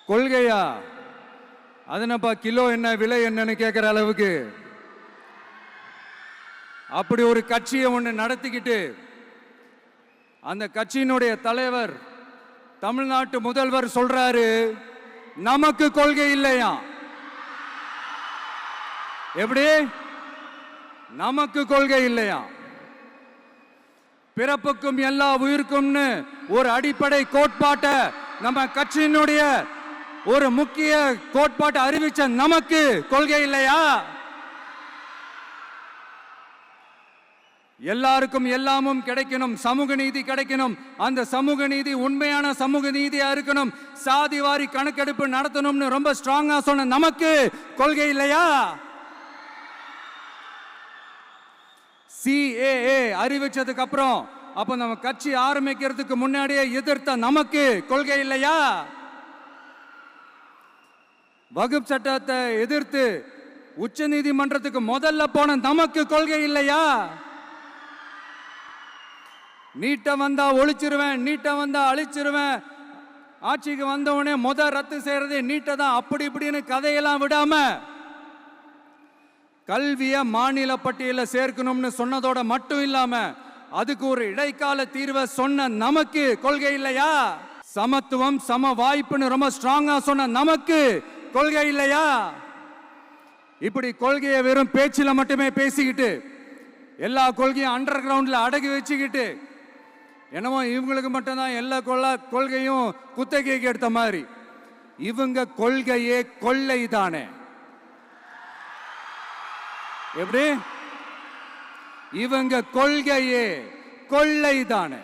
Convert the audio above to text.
கொள்கையா? அதனப்பா kilo என்ன விலை என்னன்னு கேட்கிற அளவுக்கு அப்படி ஒரு கட்சியை ஒன்று நடத்திக்கிட்டு அந்த கட்சியினுடைய தலைவர் தமிழ்நாட்டு முதல்வர் சொல்றாரு, நமக்கு கொள்கை இல்லையா? எப்படி? நமக்கு கொள்கை இல்லையா? பிறப்புக்கும் எல்லா உயிருக்கும்னு ஒரு அடிப்படை கோட்பாட்டை நம்ம கட்சியினுடைய ஒரு முக்கிய கோட்பாட்டை அறிவிச்ச நமக்கு கொள்கை இல்லையா? எல்லாருக்கும் எல்லாமும் கிடைக்கணும், சமூக நீதி கிடைக்கணும், அந்த சமூக நீதி உண்மையான சமூக நீதியா இருக்கணும், சாதி வாரி கணக்கெடுப்பு நடத்தணும்னு ரொம்ப ஸ்ட்ராங்கா சொன்ன நமக்கு கொள்கை இல்லையா? CAA அறிவிச்சதுக்கு அப்புறம் அப்ப நம்ம கட்சி ஆரம்பிக்கிறதுக்கு முன்னாடியே எதிர்த்த நமக்கு கொள்கை இல்லையா? வகுப்பு சட்டத்தை எதிர்த்து உச்ச நீதிமன்றத்துக்கு முதல்ல போன நமக்கு கொள்கை இல்லையா? நீட்ட வந்தா ஒழிச்சிருவேன், நீட்ட வந்தா அழிச்சிருவேன், ஆட்சிக்கு வந்தவனே ரத்து செய்யறதே நீட்ட தான், அப்படி இப்படின்னு கதையெல்லாம் விடாம கல்விய மாநில பட்டியலில் சேர்க்கணும்னு சொன்னதோட மட்டும் இல்லாம அதுக்கு ஒரு இடைக்கால தீர்வை சொன்ன நமக்கு கொள்கை இல்லையா? சமத்துவம் சம வாய்ப்புன்னு ரொம்ப ஸ்ட்ராங்கா சொன்ன நமக்கு கொள்கை இல்லையா? இப்படி கொள்கையை வெறும் பேச்சில மட்டுமே பேசிக்கிட்டு எல்லா கொள்கையும் அண்டர் கிரவுண்ட்ல அடக்கி வச்சுக்கிட்டு என்னமோ இவங்களுக்கு மட்டும்தான் எல்லா கொள்கையும் குத்தகைக்கு எடுத்த மாதிரி, இவங்க கொள்கையே கொள்ளை தானே. எப்படி? இவங்க கொள்கையே கொள்ளை தானே.